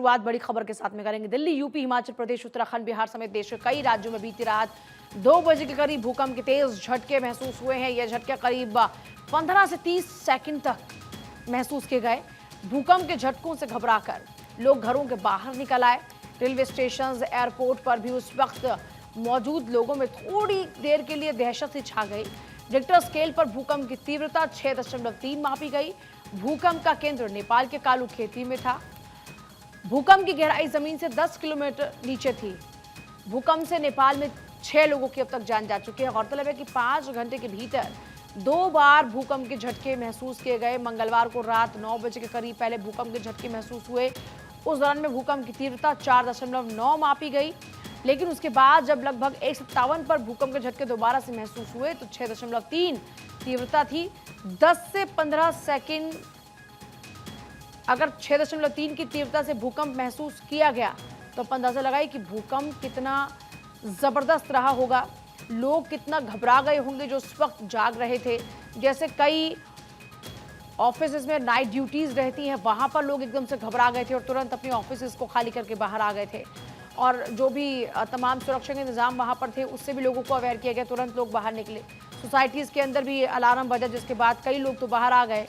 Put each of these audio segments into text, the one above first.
शुरुआत बड़ी खबर के साथ में करेंगे। दिल्ली, यूपी, हिमाचल प्रदेश, उत्तराखंड, बिहार समेत देश के कई राज्यों में बीती रात 2 बजे के करीब भूकंप के तेज झटके महसूस हुए हैं। यह झटके करीब 15 से 30 सेकंड तक महसूस किए गए। भूकंप के झटकों से घबराकर लोग घरों के बाहर निकल आए। रेलवे स्टेशन, एयरपोर्ट पर भी उस वक्त मौजूद लोगों में थोड़ी देर के लिए दहशत सी छा गई। रिक्टर स्केल पर भूकंप की तीव्रता 6.3 मापी गई। भूकंप का केंद्र नेपाल के कालू खेती में था। भूकंप की गहराई जमीन से 10 किलोमीटर नीचे थी। भूकंप से नेपाल में 6 लोगों की अब तक जान जा चुकी है। गौरतलब है कि 5 घंटे के भीतर 2 बार भूकंप के झटके महसूस किए गए। मंगलवार को रात 9 बजे के करीब पहले भूकंप के झटके महसूस हुए। उस दौरान में भूकंप की तीव्रता 4.9 मापी गई, लेकिन उसके बाद जब लगभग 1:57 पर भूकंप के झटके दोबारा से महसूस हुए तो 6.3 तीव्रता थी। 10 से 15 सेकंड अगर 6.3 की तीव्रता से भूकंप महसूस किया गया तो आप अंदाजा लगाइए कि भूकंप कितना जबरदस्त रहा होगा। लोग कितना घबरा गए होंगे जो उस वक्त जाग रहे थे। जैसे कई ऑफिस में नाइट ड्यूटीज रहती हैं, वहां पर लोग एकदम से घबरा गए थे और तुरंत अपने ऑफिस को खाली करके बाहर आ गए थे। और जो भी तमाम सुरक्षा के इंतजाम वहां पर थे उससे भी लोगों को अवेयर किया गया। तुरंत लोग बाहर निकले। सोसाइटीज के अंदर भी अलार्म बजा, जिसके बाद कई लोग तो बाहर आ गए।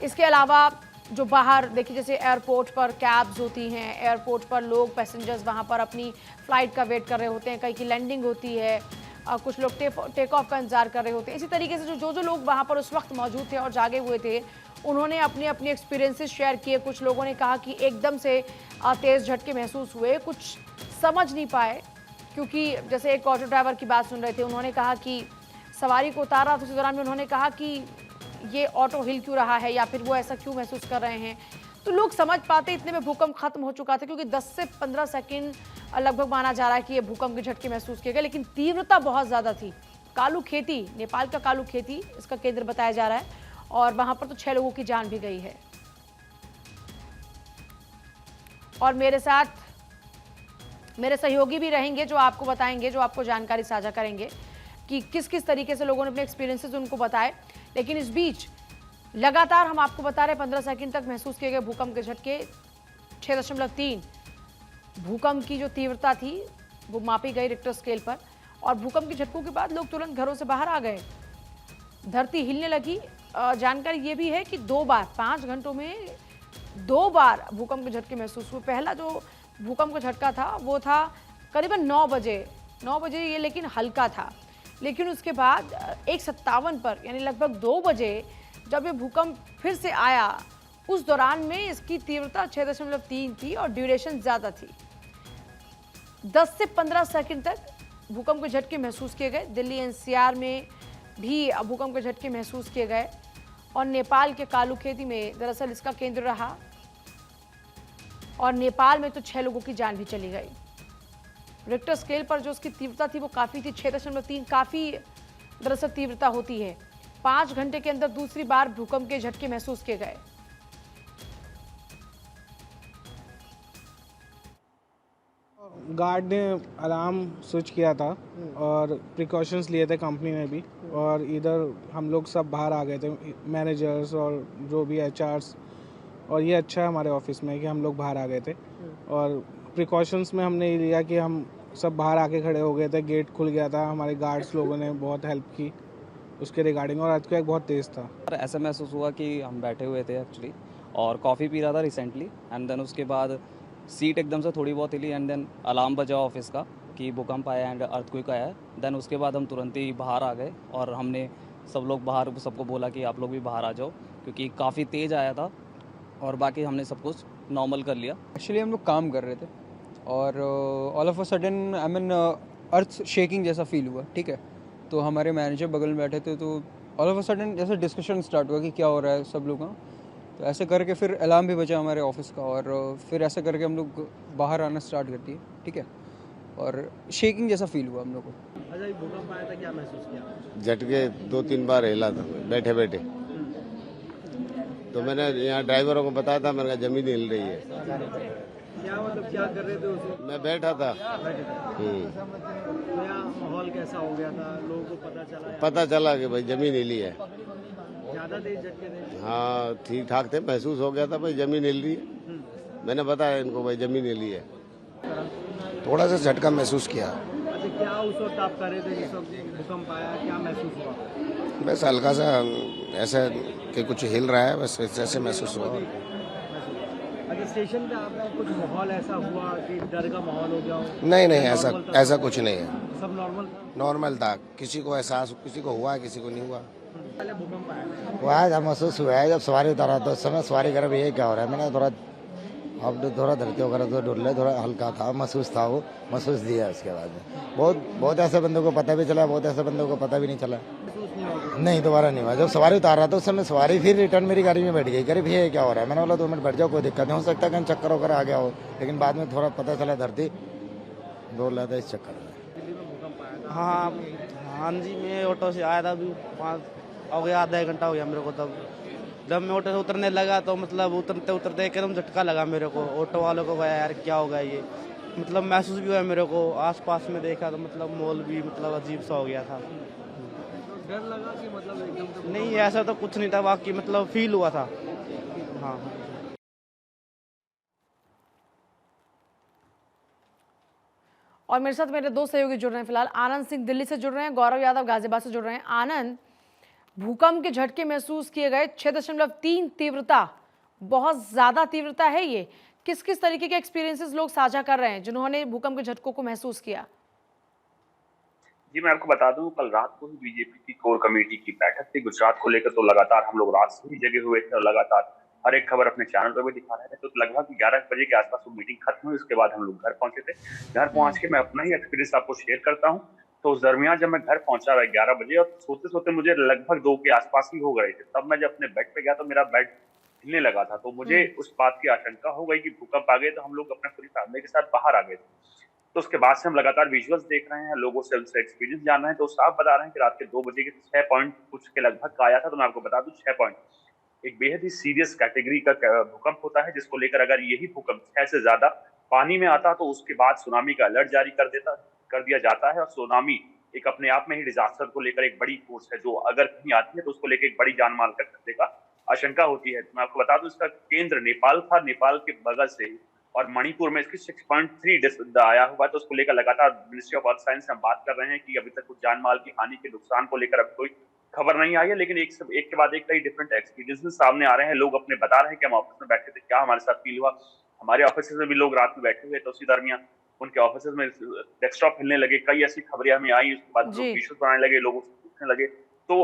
इसके अलावा जो बाहर देखिए, जैसे एयरपोर्ट पर कैब्स होती हैं, एयरपोर्ट पर लोग पैसेंजर्स वहां पर अपनी फ्लाइट का वेट कर रहे होते हैं। कई की लैंडिंग होती है, कुछ लोग टेक ऑफ का इंतजार कर रहे होते हैं। इसी तरीके से जो लोग वहां पर उस वक्त मौजूद थे और जागे हुए थे, उन्होंने अपने अपने एक्सपीरियंसेस शेयर किए। कुछ लोगों ने कहा कि एकदम से तेज झटके महसूस हुए, कुछ समझ नहीं पाए, क्योंकि जैसे एक ऑटो ड्राइवर की बात सुन रहे थे, उन्होंने कहा कि सवारी को उतारा तो उस दौरान में उन्होंने कहा कि ये ऑटो हिल क्यों रहा है या फिर वो ऐसा क्यों महसूस कर रहे हैं। तो लोग समझ पाते इतने में भूकंप खत्म हो चुका था, क्योंकि 10 से 15 सेकंड लगभग माना जा रहा है कि ये भूकंप के झटके महसूस किए गए, लेकिन तीव्रता बहुत ज्यादा थी। कालू खेती, नेपाल का कालू खेती इसका केंद्र बताया जा रहा है और वहां पर तो 6 लोगों की जान भी गई है। और मेरे साथ मेरे सहयोगी भी रहेंगे जो आपको बताएंगे, जो आपको जानकारी साझा करेंगे कि किस किस तरीके से लोगों ने अपने एक्सपीरियंसेस उनको बताए। लेकिन इस बीच लगातार हम आपको बता रहे 15 सेकंड तक महसूस किए गए भूकंप के झटके। 6.3 भूकंप की जो तीव्रता थी वो मापी गई रिक्टर स्केल पर। और भूकंप के झटकों के बाद लोग तुरंत घरों से बाहर आ गए। धरती हिलने लगी। जानकारी ये भी है कि 2 बार 5 घंटों में 2 बार भूकंप के झटके महसूस हुए। पहला जो भूकंप का झटका था वो था करीबन 9 बजे ये, लेकिन हल्का था। लेकिन उसके बाद 1:57 पर यानी लगभग 2 बजे जब ये भूकंप फिर से आया, उस दौरान में इसकी तीव्रता 6.3 थी और ड्यूरेशन ज्यादा थी। 10 से 15 सेकंड तक भूकंप के झटके महसूस किए गए। दिल्ली एनसीआर में भी भूकंप के झटके महसूस किए गए और नेपाल के कालू खेती में दरअसल इसका केंद्र रहा और नेपाल में तो 6 लोगों की जान भी चली गई। रिक्टर स्केल पर जो उसकी तीव्रता थी वो काफी थी। 6.3 काफी दरअसल तीव्रता होती है। 5 घंटे के अंदर दूसरी बार भूकंप के झटके महसूस किए गए। गार्ड ने अलार्म स्विच किया था और प्रिकॉशंस लिए थे कंपनी में भी, और इधर हम लोग सब बाहर आ गए थे, मैनेजर्स और जो भी एचआर्स। और ये अच्छा है हमारे ऑफिस में कि हम लोग बाहर आ गए थे और प्रिकॉशंस में हमने ये लिया कि हम सब बाहर आके खड़े हो गए थे। गेट खुल गया था, हमारे गार्ड्स लोगों ने बहुत हेल्प की उसके रिगार्डिंग। और अर्थक्वेक बहुत तेज़ था। ऐसा महसूस हुआ कि हम बैठे हुए थे एक्चुअली और कॉफ़ी पी रहा था रिसेंटली, एंड देन उसके बाद सीट एकदम से थोड़ी बहुत हिली एंड देन अलार्म बजा ऑफिस का कि भूकंप आया एंड अर्थक्वेक आया। देन उसके बाद हम तुरंत ही बाहर आ गए और हमने सब लोग बाहर सबको बोला कि आप लोग भी बाहर आ जाओ, क्योंकि काफ़ी तेज़ आया था। और बाकी हमने सब कुछ नॉर्मल कर लिया। एक्चुअली हम लोग काम कर रहे थे और all of a sudden earth shaking जैसा फील हुआ। ठीक है, तो हमारे मैनेजर बगल में बैठे थे, तो ऑल ऑफ अ सडन जैसे डिस्कशन स्टार्ट हुआ कि क्या हो रहा है सब लोग का। तो ऐसे करके फिर अलार्म भी बजा हमारे ऑफिस का और फिर ऐसे करके हम लोग बाहर आना स्टार्ट कर दिए। ठीक है, और शेकिंग जैसा फील हुआ हम लोग को। अच्छा, भूकंप आया था, क्या महसूस किया? झटके 2-3 बार हिला था बैठे बैठे। तो मैंने यहाँ ड्राइवरों को बताया था, मैंने कहा जमीन हिल रही है। क्या मतलब क्या कर रहे थे उसे? मैं बैठा था। तो यहाँ माहौल कैसा हो गया था? लोगों को पता चला कि भाई जमीन हिली है। ज्यादा तेज झटके थे? हाँ, ठीक ठाक थे, महसूस हो गया था भाई जमीन हिल रही है। मैंने बताया इनको भाई ज़मीन हिली है। थोड़ा सा झटका महसूस किया। अच्छा, क्या उस वक्त आप कर रहे थे जिस वक्त भूकंप आया, क्या महसूस हुआ? बस हल्का सा ऐसा कि कुछ हिल रहा है, बस ऐसे महसूस हुआ। अच्छा, स्टेशन पे आपका कुछ माहौल ऐसा हुआ कि डर का माहौल हो गया हो? नहीं नहीं, नॉर्मल था ऐसा सब? कुछ नहीं है, सब नॉर्मल था? नॉर्मल था। किसी को एहसास, किसी को हुआ, किसी को नहीं हुआ। पहले भूकंप आया था। वो आज महसूस हुआ है जब सवारी उतारा तो उस समय सवारी कर ये क्या हो रहा है, मैंने थोड़ा अब थोड़ा धरती वगैरह तो डुल्ले थोड़ा हल्का था, महसूस था, वो महसूस दिया। उसके बाद बहुत ऐसे बंदों को पता भी चला, बहुत ऐसे बंदों को पता भी नहीं चला। नहीं, दोबारा नहीं हुआ। जब सवारी उतार रहा था उस समय सवारी फिर रिटर्न मेरी गाड़ी में बैठ गई, करीब ये क्या हो रहा है। मैंने बोला 2 मिनट बैठ जाओ, कोई दिक्कत नहीं, हो सकता कहीं चक्कर वगैरह आ गया हो, लेकिन बाद में थोड़ा पता चला धरती डोल रहा था इस चक्कर में। हाँ जी, मैं ऑटो से आया था, अभी 5 हो गया, आधा 1 घंटा हो गया मेरे को। तब जब मैं ऑटो से उतरने लगा तो मतलब उतरते उतरते एकदम झटका लगा मेरे को। ऑटो वालों को गया यार क्या होगा ये, मतलब महसूस भी हुआ मेरे को। आसपास में देखा तो मतलब मॉल भी मतलब अजीब सा हो गया था। डर लगा कि मतलब एकदम से नहीं, ऐसा तो कुछ नहीं था, बाकी मतलब फील हुआ था। हाँ। और मेरे साथ मेरे 2 सहयोगी जुड़ रहे हैं। फिलहाल आनंद सिंह दिल्ली से जुड़ रहे हैं, गौरव यादव गाजियाबाद से जुड़ रहे हैं। आनंद, भूकंप के झटके महसूस किए गए, 6.3 तीव्रता, बहुत ज्यादा तीव्रता है ये। किस किस तरीके के एक्सपीरियंसेस लोग साझा कर रहे हैं जिन्होंने भूकंप के झटकों को महसूस किया? जी, मैं आपको बता दूं, कल रात को ही बीजेपी की कोर कमेटी की बैठक थी गुजरात को लेकर। तो लगातार हम लोग रात से ही जगे हुए थे और लगातार हर एक खबर अपने चैनल पर भी दिखा रहे थे। तो लगभग 11 बजे के आसपास वो मीटिंग खत्म हुई, उसके बाद हम लोग घर पहुंचे थे। घर पहुंच के मैं अपना ही एक्सपीरियंस आपको शेयर करता हूँ। तो उस दरमियान जब मैं घर पहुंचा 11 बजे और सोते सोते मुझे लगभग 2 के आसपास ही हो गए थे, तब मैं जब अपने बेड पे गया तो मेरा बेड हिलने लगा था। तो मुझे उस बात की आशंका हो गई कि भूकंप आ गए। तो हम लोग अपने पूरी फैमिली के साथ बाहर आ गए थे। तो उसके बाद से हम लगातार विजुअल्स देख रहे हैं, लोगों से उनसे एक्सपीरियंस जान रहे हैं। तो साफ बता रहे हैं कि रात के 2 बजे के 6 पॉइंट कुछ के लगभग का आया था। तो मैं आपको बता दूं 6 पॉइंट एक बेहद ही सीरियस कैटेगरी का भूकंप होता है, जिसको लेकर अगर यही भूकंप 6 से ज्यादा पानी में आता तो उसके बाद सुनामी का अलर्ट जारी कर दिया जाता है। और सुनामी एक अपने आप में ही डिजास्टर को लेकर एक बड़ी फोर्स है, जो अगर कहीं आती है तो उसको लेकर एक बड़ी जान माल कर सकने का आशंका होती है। तो मैं आपको बता दूं इसका केंद्र नेपाल था, नेपाल के बगल से ही, और मणिपुर में इसकी 6.3 आया हुआ है। तो उसको लेकर लगातार मिनिस्ट्री ऑफ अर्थ साइंस से हम बात कर रहे हैं कि अभी तक कुछ जान माल की हानि के नुकसान को लेकर अब कोई खबर नहीं आई है, लेकिन एक के बाद एक कई डिफरेंट एक्सपीरियंसेस सामने आ रहे हैं। लोग अपने बता रहे हैं कि हम ऑफिस में बैठे थे, क्या हमारे साथ फील हुआ। हमारे ऑफिस में भी लोग रात में बैठे हुए, तो उसी दरमियान उनके ऑफिस में डेस्कटॉप हिलने लगे। कई ऐसी खबरें हमें आई, उसके बाद लोग विजुअल्स बनाने लगे, लोगों से पूछने लगे। तो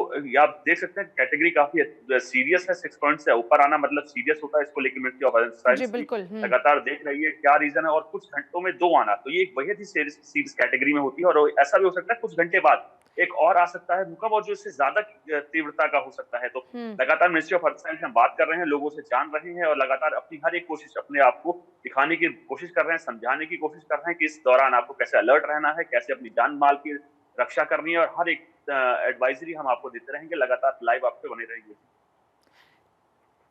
आप देख सकते हैं कैटेगरी काफी सीरियस है। 6 पॉइंट से ऊपर आना मतलब सीरियस होता है। इसको लेकर मिनिस्ट्री ऑफ अर्थ साइंस लगातार देख रही है क्या रीजन है, और कुछ घंटों में 2 आना तो ये एक बेहद ही सीरियस कैटेगरी में होती है। और ऐसा भी हो सकता है कुछ घंटे बाद एक और आ सकता है भूकंप, और जो इससे ज्यादा तीव्रता का हो सकता है। तो लगातार मिनिस्ट्री ऑफ अर्थ साइंस में बात कर रहे हैं, लोगों से जान रहे हैं, और लगातार अपनी हर एक कोशिश अपने आप को दिखाने की कोशिश कर रहे हैं, समझाने की कोशिश कर रहे हैं कि इस दौरान आपको कैसे अलर्ट रहना है, कैसे अपनी जान माल की रक्षा करनी है। और हर एक एडवाइजरी हम आपको देते रहेंगे, लगातार लाइव आपसे बने रहेंगे।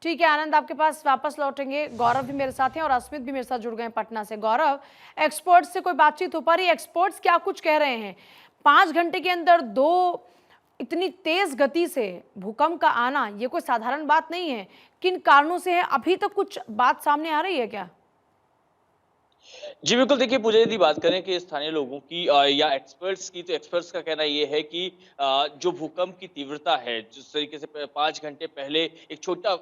ठीक है आनंद, आपके पास वापस लौटेंगे। गौरव भी मेरे साथ हैं और अस्मित भी मेरे साथ जुड़ गए हैं पटना से। गौरव, एक्सपर्ट्स से कोई बातचीत हो पा रही है? एक्सपर्ट्स क्या कुछ कह रहे हैं? 5 घंटे के अंदर 2 इतनी तेज गति से भूकंप का आना ये कोई साधारण बात नहीं है। किन कारणों से है, अभी तक कुछ बात सामने आ रही है क्या? जी बिल्कुल, देखिए पूजा, यदि बात करें कि स्थानीय लोगों की या एक्सपर्ट्स की, तो एक्सपर्ट्स का कहना ये है कि जो भूकंप की तीव्रता है, जिस तरीके से 5 घंटे पहले एक छोटा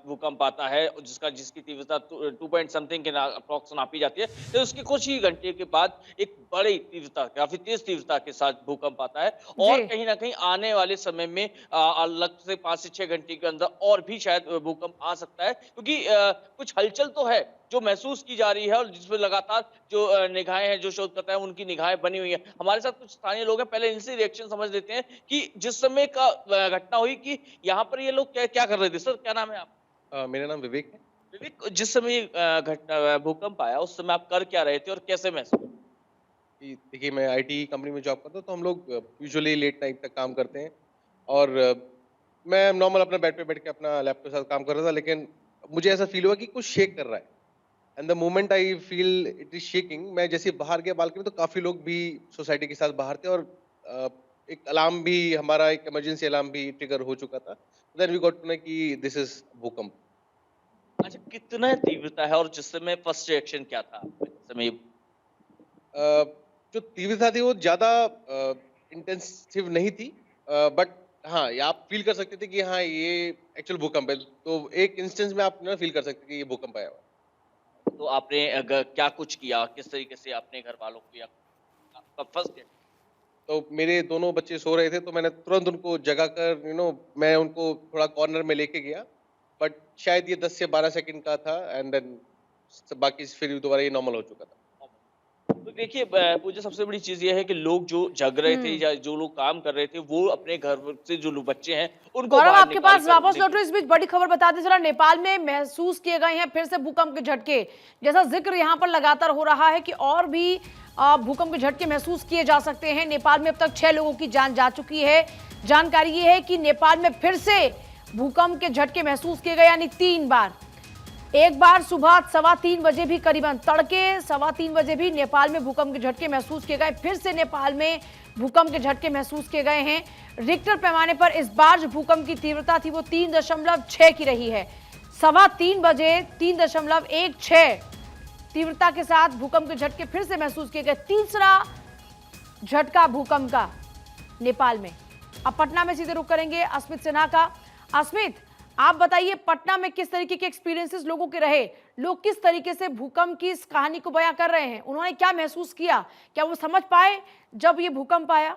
भूकंप आता है जिसकी तीव्रता 2 पॉइंट समथिंग के अप्रॉक्स नापी जाती है, तो उसके कुछ ही घंटे के बाद एक बड़ी तीव्रता, काफी तेज तीव्रता के साथ भूकंप आता है। और कहीं ना कहीं आने वाले समय में लगभग से 5 से 6 घंटे के अंदर और भी शायद भूकंप आ सकता है, क्योंकि कुछ हलचल तो है जो महसूस की जा रही है, और जिसमें लगातार जो निगाहें हैं, जो शोधकर्ता हैं, उनकी निगाहें बनी हुई हैं। हमारे साथ कुछ स्थानीय लोग हैं, पहले इनसे रिएक्शन समझ लेते हैं कि जिस समय का घटना हुई कि यहाँ पर ये लोग क्या कर रहे थे। सर, क्या नाम है आप? मेरा नाम विवेक है। विवेक, जिस समय घटना भूकंप आया उस समय आप कर क्या रहे थे और कैसे महसूस? देखिए, मैं आईटी कंपनी में जॉब करता हूँ, तो हम लोग यूजुअली लेट नाइट तक काम करते हैं, और मैं नॉर्मल अपने बेड पे बैठ के अपना लैपटॉप के साथ काम कर रहा था, लेकिन मुझे ऐसा फील हुआ कि कुछ शेक कर रहा है। And the moment I feel it is shaking, मैं जैसे बाहर गया बालकनी, तो काफी लोग भी सोसाइटी के साथ बाहर थे, और एक अलार्म भी, हमारा एक इमरजेंसी अलार्म भी ट्रिगर हो चुका था। Then we got to know कि दिस इज भूकंप। अच्छा, कितना तीव्रता है और जिस समय फर्स्ट रिएक्शन क्या था आपका जिस समय जो तीव्रता थी वो ज़्यादा इंटेंसिव नहीं थी, बट हाँ, ये आप फील कर सकते थे कि हाँ, ये एक्चुअल भूकंप है। तो एक इंस्टेंस में आप ना फील कर सकते थे कि ये भूकंप आया हुआ है। तो आपने क्या कुछ किया, किस तरीके से अपने घर वालों को या आपका फर्स्ट रिएक्शन? तो मेरे दोनों बच्चे सो रहे थे, तो मैंने तुरंत उनको जगाकर मैं उनको थोड़ा कॉर्नर में लेके गया। बट शायद ये 10 से 12 सेकंड का था, एंड देन बाकी फिर दोबारा ये नॉर्मल हो चुका था। तो देखिए पूजा, सबसे बड़ी चीज ये है कि लोग जो जग रहे थे या जो लोग काम कर रहे थे वो अपने घर से जो लोग बच्चे हैं उनको गौरव, बाहर आपके पास निकाल कर वापस लौटो। इस बीच बड़ी खबर बता दें जरा, नेपाल में महसूस किए गए हैं फिर से भूकंप के झटके। जैसा जिक्र यहाँ पर लगातार हो रहा है कि और भी भूकंप के झटके महसूस किए जा सकते हैं। नेपाल में अब तक 6 लोगों की जान जा चुकी है। जानकारी ये है कि नेपाल में फिर से भूकंप के झटके महसूस किए गए, यानी 3 बार। एक बार सुबह 3:15 बजे भी, करीबन तड़के 3:15 बजे भी नेपाल में भूकंप के झटके महसूस किए गए। फिर से नेपाल में भूकंप के झटके महसूस किए गए हैं। रिक्टर पैमाने पर इस बार जो भूकंप की तीव्रता थी वो 3.6 की रही है। 3:15 बजे 3.16 तीव्रता के साथ भूकंप के झटके फिर से महसूस किए गए। तीसरा झटका भूकंप का नेपाल में। अब पटना में सीधे रुख करेंगे अस्मित सिन्हा का। अस्मित, आप बताइए पटना में किस तरीके के एक्सपीरियंसेस लोगों के रहे, लोग किस तरीके से भूकंप की इस कहानी को बयां कर रहे हैं, उन्होंने क्या महसूस किया, क्या वो समझ पाए जब ये भूकंप आया?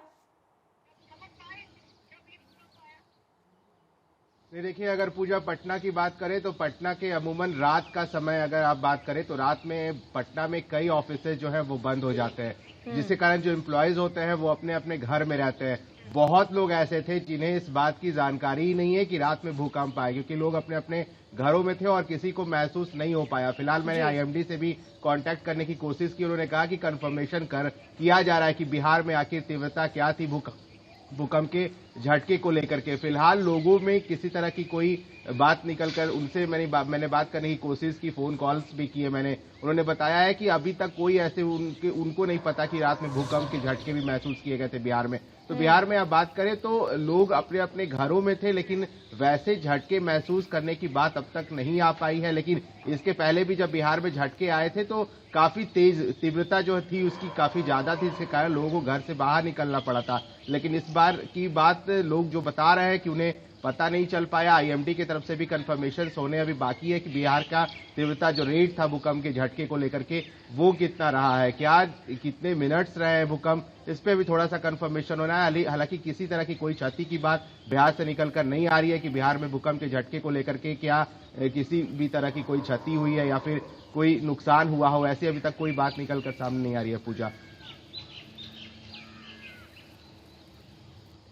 देखिए, अगर पूजा पटना की बात करें तो पटना के अमूमन रात का समय अगर आप बात करें तो रात में पटना में कई ऑफिसेज जो है वो बंद हो जाते हैं, जिसके कारण जो एम्प्लॉयज होते हैं वो अपने अपने घर में रहते हैं। बहुत लोग ऐसे थे जिन्हें इस बात की जानकारी ही नहीं है कि रात में भूकंप आए, क्योंकि लोग अपने अपने घरों में थे और किसी को महसूस नहीं हो पाया। फिलहाल मैंने आईएमडी से भी कांटेक्ट करने की कोशिश की। उन्होंने कहा कि कंफर्मेशन किया जा रहा है कि बिहार में आखिर तीव्रता क्या थी भूकंप के झटके को लेकर के। फिलहाल लोगों में किसी तरह की कोई बात निकलकर उनसे मैंने बात करने की कोशिश की, फोन कॉल्स भी किए मैंने। उन्होंने बताया है कि अभी तक कोई ऐसे उनको नहीं पता कि रात में भूकंप के झटके भी महसूस किए गए थे बिहार में। तो बिहार में आप बात करें तो लोग अपने अपने घरों में थे, लेकिन वैसे झटके महसूस करने की बात अब तक नहीं आ पाई है। लेकिन इसके पहले भी जब बिहार में झटके आए थे तो काफी तेज तीव्रता जो थी उसकी काफी ज्यादा थी, इसके कारण लोगों को घर से बाहर निकलना पड़ा था। लेकिन इस बार की बात लोग जो बता रहे हैं कि उन्हें पता नहीं चल पाया। आईएमडी की तरफ से भी कंफर्मेशन होने अभी बाकी है कि बिहार का तीव्रता जो रेट था भूकंप के झटके को लेकर के वो कितना रहा है, क्या कितने मिनट्स रहे हैं भूकंप, इस पे भी थोड़ा सा कंफर्मेशन होना है। हालांकि किसी तरह की कोई क्षति की बात बिहार से निकलकर नहीं आ रही है कि बिहार में भूकंप के झटके को लेकर के क्या किसी भी तरह की कोई क्षति हुई है या फिर कोई नुकसान हुआ हो, ऐसी अभी तक कोई बात निकलकर सामने नहीं आ रही है। पूजा,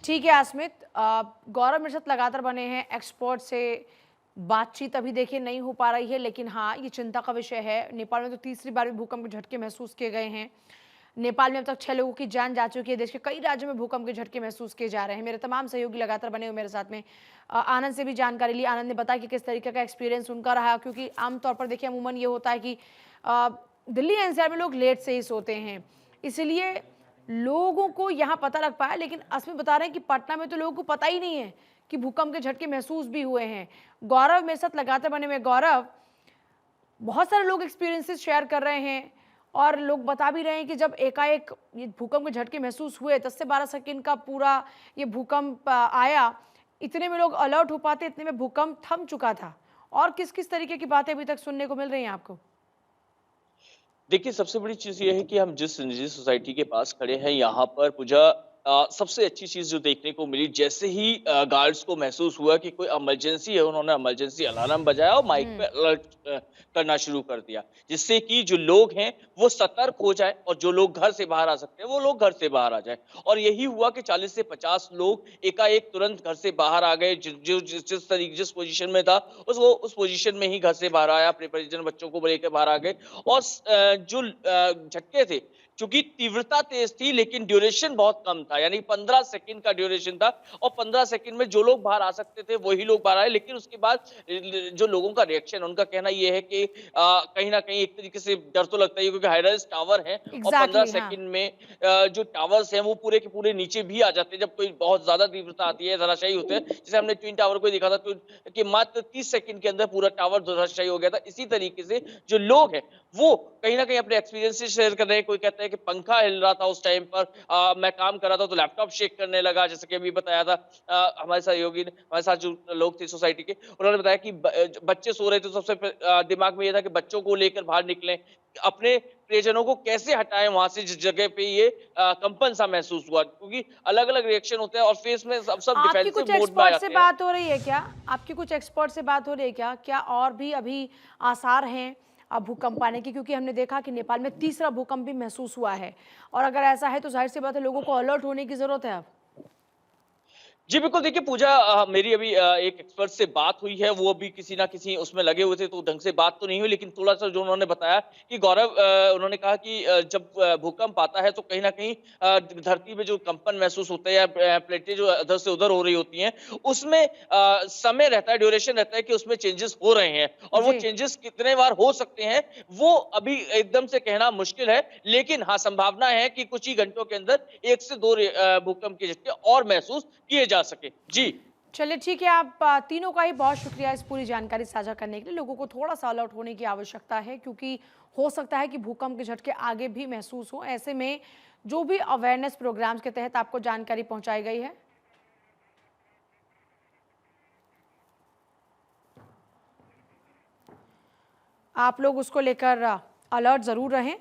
ठीक है अस्मित। गौरव मेरे साथ लगातार बने हैं, एक्सपर्ट से बातचीत अभी देखिए नहीं हो पा रही है, लेकिन हाँ ये चिंता का विषय है। नेपाल में तो तीसरी बार भी भूकंप के झटके महसूस किए गए हैं। नेपाल में अब तक 6 लोगों की जान जा चुकी है। देश के कई राज्यों में भूकंप के झटके महसूस किए जा रहे हैं। मेरे तमाम सहयोगी लगातार बने हुए मेरे साथ में। आनंद से भी जानकारी ली। आनंद ने बताया कि किस तरीके का एक्सपीरियंस उनका रहा, क्योंकि आमतौर पर देखिए अमूमन ये होता है कि दिल्ली एनसीआर में लोग लेट से ही सोते हैं, इसीलिए लोगों को यहाँ पता लग पाया। लेकिन अस्मित बता रहे हैं कि पटना में तो लोगों को पता ही नहीं है कि भूकंप के झटके महसूस भी हुए हैं। गौरव मेरे साथ लगातार बने हुए। गौरव, बहुत सारे लोग एक्सपीरियंसेस शेयर कर रहे हैं और लोग बता भी रहे हैं कि जब एकाएक ये भूकंप के झटके महसूस हुए 10 से 12 सेकंड का पूरा ये भूकंप आया, इतने में लोग अलर्ट हो पाते, इतने में भूकंप थम चुका था। और किस किस तरीके की बातें अभी तक सुनने को मिल रही हैं आपको? देखिए, सबसे बड़ी चीज ये है कि हम जिस निजी सोसाइटी के पास खड़े हैं यहाँ पर पूजा, सबसे अच्छी चीज जो देखने को मिली, जैसे ही गार्ड्स को महसूस हुआ कि कोई इमरजेंसी है, उन्होंने इमरजेंसी अलार्म बजाया और माइक पे अलर्ट करना शुरू कर दिया, जिससे कि जो लोग हैं वो सतर्क हो जाए और जो लोग घर से बाहर आ सकते हैं वो लोग घर से बाहर आ जाए। और यही हुआ कि 40 से 50 लोग एकाएक तुरंत घर से बाहर आ गए। जिस पोजीशन में था उस पोजीशन में ही घर से बाहर आया, अपने परिजन बच्चों को लेकर बाहर आ गए। और जो झटके थे क्योंकि तीव्रता तेज थी लेकिन ड्यूरेशन बहुत कम था, यानी 15 सेकंड का ड्यूरेशन था और 15 सेकंड में जो लोग बाहर आ सकते थे वही लोग बाहर आए। लेकिन उसके बाद जो लोगों का रिएक्शन, उनका कहना यह है कि कहीं ना कहीं एक तरीके से डर तो लगता ही है, क्योंकि हाई राइज टावर है और 15 सेकंड में जो टावर्स हैं वो पूरे के पूरे नीचे भी आ जाते हैं जब कोई बहुत ज्यादा तीव्रता आती है, धराशायी होते हैं। जैसे हमने ट्विन टावर को देखा था तो कि मात्र 30 सेकंड के अंदर पूरा टावर धराशायी हो गया था। इसी तरीके से जो लोग हैं वो कहीं ना कहीं अपने एक्सपीरियंस से शेयर कर रहे हैं। कोई कहता है कि पंखा हिल रहा था उस टाइम पर, मैं काम कर रहा था तो लैपटॉप शेक करने लगा, जैसे कि अभी बताया था हमारे सहयोगी ने, हमारे साथ जो लोग थे सोसाइटी के, उन्होंने बताया कि बच्चे सो रहे थे तो सबसे दिमाग में ये था कि बच्चों को लेकर बाहर निकलें, अपने प्रियजनों को कैसे हटाएं वहां से जिस जगह पे ये कंपन सा महसूस हुआ, क्योंकि अलग अलग रिएक्शन होते हैं और फेस में सब आपकी कुछ डिफेंसिव मोड में आ एक्सपर्ट जाते से हैं। बात हो रही है क्या? आपकी कुछ एक्सपर्ट से बात हो रही है क्या? क्या और भी अभी आसार हैं भूकंप आने की? क्योंकि हमने देखा कि नेपाल में तीसरा भूकंप भी महसूस हुआ है, और अगर ऐसा है तो जाहिर सी बात है लोगों को अलर्ट होने की जरूरत है अब। जी बिल्कुल, देखिए पूजा, मेरी अभी एक एक्सपर्ट से बात हुई है, वो अभी किसी ना किसी उसमें लगे हुए थे तो ढंग से बात तो नहीं हुई, लेकिन थोड़ा-सा जो उन्होंने बताया कि गौरव, उन्होंने कहा कि जब भूकंप आता है तो कहीं न कहीं धरती में जो कंपन महसूस होता है या प्लेटें जो इधर से उधर हो रही होती हैं, उसमें समय रहता है, ड्यूरेशन रहता है कि उसमें चेंजेस हो रहे हैं और वो जी। चेंजेस कितने बार हो सकते हैं, वो अभी एकदम से कहना मुश्किल है। लेकिन हाँ, संभावना है कि कुछ ही घंटों के अंदर 1 से 2 भूकंप के झटके और महसूस किए जा सके। जी। चलिए ठीक है, आप तीनों का ही बहुत शुक्रिया इस पूरी जानकारी साझा करने के लिए। लोगों को थोड़ा सा अलर्ट होने की आवश्यकता है, क्योंकि हो सकता है कि भूकंप के झटके आगे भी महसूस हो। ऐसे में जो भी अवेयरनेस प्रोग्राम्स के तहत आपको जानकारी पहुंचाई गई है, आप लोग उसको लेकर अलर्ट जरूर रहें।